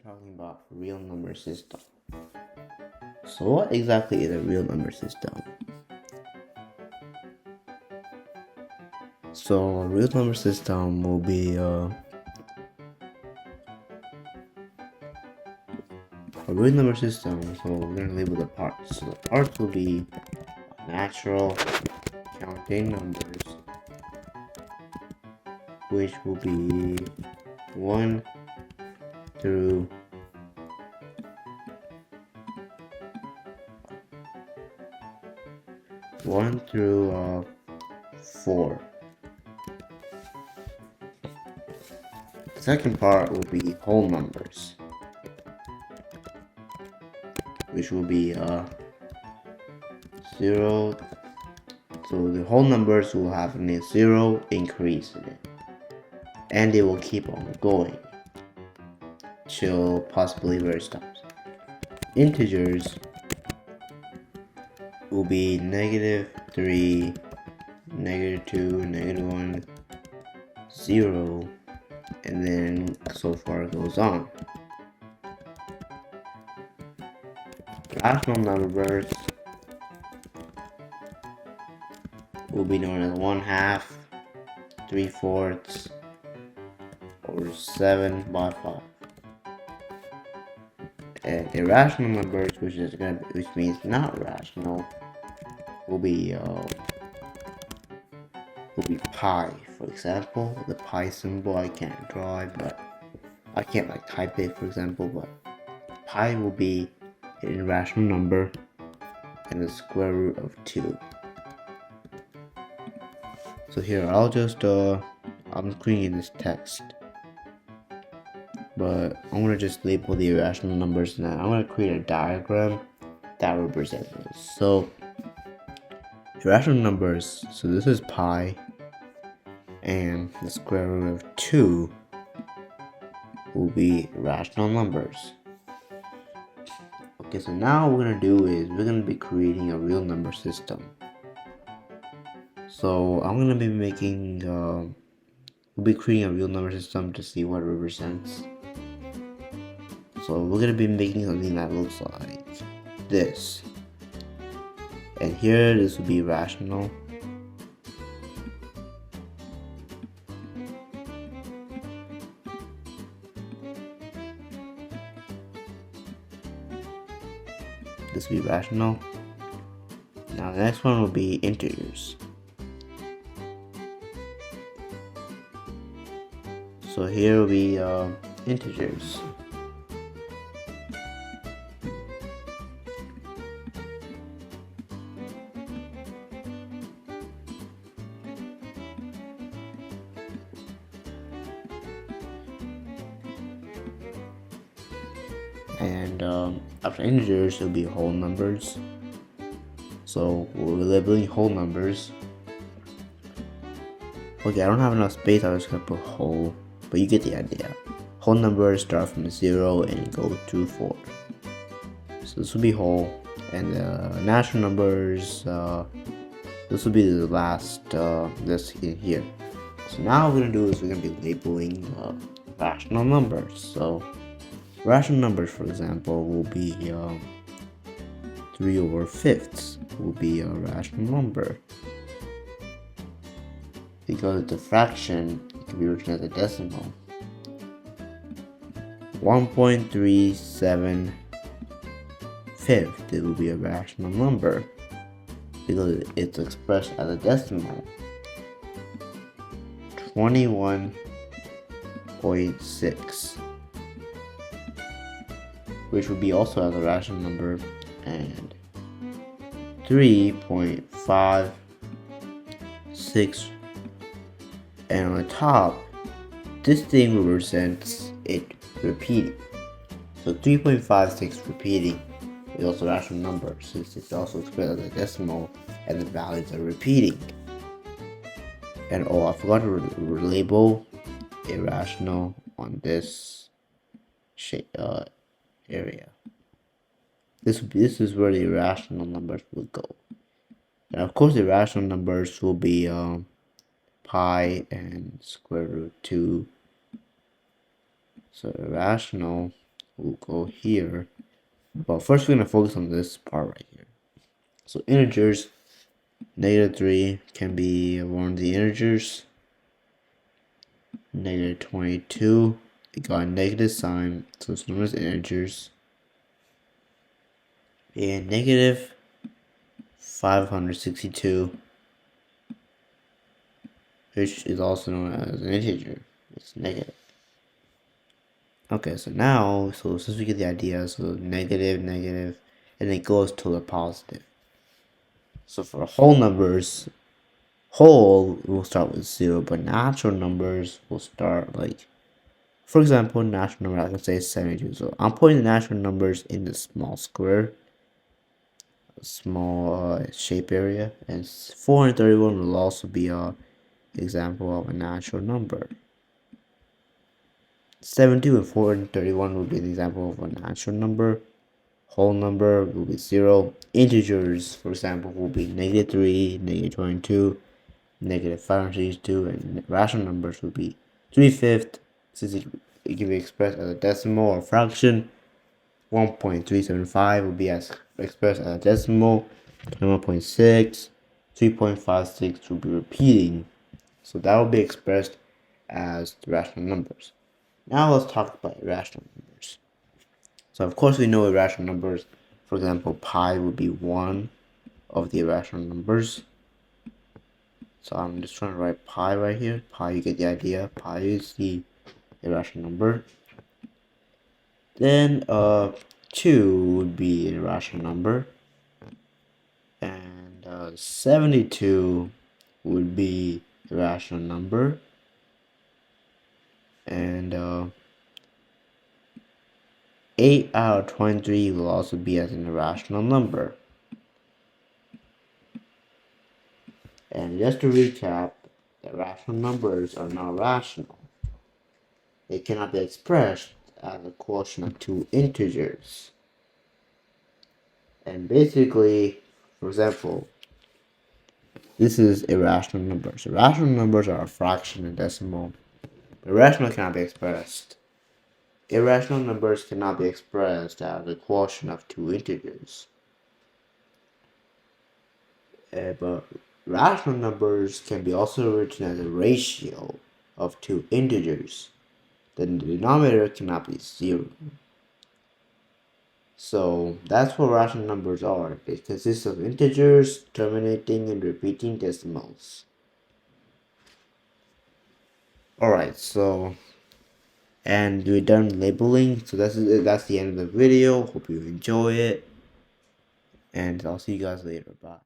talking about real number system. So what exactly is a real number system? So a real number system will be a real number system. So we're gonna label the parts. So the parts will be natural counting numbers, which will be 1 through 4. The second part will be whole numbers, which will be 0. So the whole numbers will have a 0 increase in it, and they will keep on going till possibly where it stops. Integers will be -3, -2, -1, 0, and then so far it goes on. Rational numbers will be known as 1/2, 3/4, or 7/5. And irrational numbers, which means not rational, will be pi. For example, the pi symbol I can't draw it, but I can't type it, for example, but pi will be an irrational number and the square root of 2. So here I'll just I'm creating this text, but I'm gonna just label the irrational numbers now. I'm gonna create a diagram that represents those. So irrational numbers, so this is pi, and the square root of 2 will be rational numbers. Okay, so now what we're gonna do is we're gonna be creating a real number system. So I'm gonna be making we'll be creating a real number system to see what it represents. So we're gonna be making something that looks like this, and here this will be rational. This will be rational. Now the next one will be integers. So here will be integers. And after integers, it'll be whole numbers. So we're labeling whole numbers. Okay, I don't have enough space. I was just gonna put whole, but you get the idea. Whole numbers start from 0 and go to 4. So this will be whole, and natural numbers. This will be the last this in here. So now what we're gonna do is we're gonna be labeling rational numbers. So rational numbers, for example, will be 3/5 will be a rational number, because it's a fraction. It can be written as a decimal. 1.37 fifth, it will be a rational number because it's expressed as a decimal. 21.6, which would be also as a rational number, and 3.56, and on the top, this thing represents it repeating. So 3.56 repeating is also a rational number, since it's also expressed as a decimal and the values are repeating. And oh, I forgot to label irrational on this area. This is where the irrational numbers will go. And of course, the rational numbers will be pi and square root 2. So irrational will go here. But first, we're gonna focus on this part right here. So integers, -3 can be one of the integers. -22, it got a negative sign, so it's known as integers. And -562, which is also known as an integer. It's negative. Okay, so now, since we get the idea, so negative, negative, and it goes to the positive. So for whole numbers, whole will start with 0, but natural numbers will start like, for example, natural number, I can say 72. So I'm putting the natural numbers in the small square, small shape area, and 431 will also be a example of a natural number. 72 and 431 will be an example of a natural number. Whole number will be 0. Integers, for example, will be -3, -22, -562, and rational numbers will be 3/5, since it can be expressed as a decimal or fraction. 1.375 will be expressed as a decimal, and 1.6, 3.56 will be repeating. So that will be expressed as the rational numbers. Now let's talk about irrational numbers. So of course we know irrational numbers. For example, pi would be one of the irrational numbers. So I'm just trying to write pi right here. Pi, you get the idea. Pi is the irrational number. Then 2 would be an irrational number. And 72 would be a rational number. And 8 out of 23 will also be as an irrational number. And just to recap, irrational numbers are not rational. They cannot be expressed as a quotient of two integers. And basically, for example, this is irrational numbers. Irrational numbers are a fraction and decimal. Irrational cannot be expressed. Irrational numbers cannot be expressed as a quotient of two integers. But rational numbers can be also written as a ratio of two integers. Then the denominator cannot be 0. So that's what rational numbers are. It consists of integers terminating and repeating decimals. Alright, so and we're done labeling. So that's the end of the video. Hope you enjoy it. And I'll see you guys later. Bye.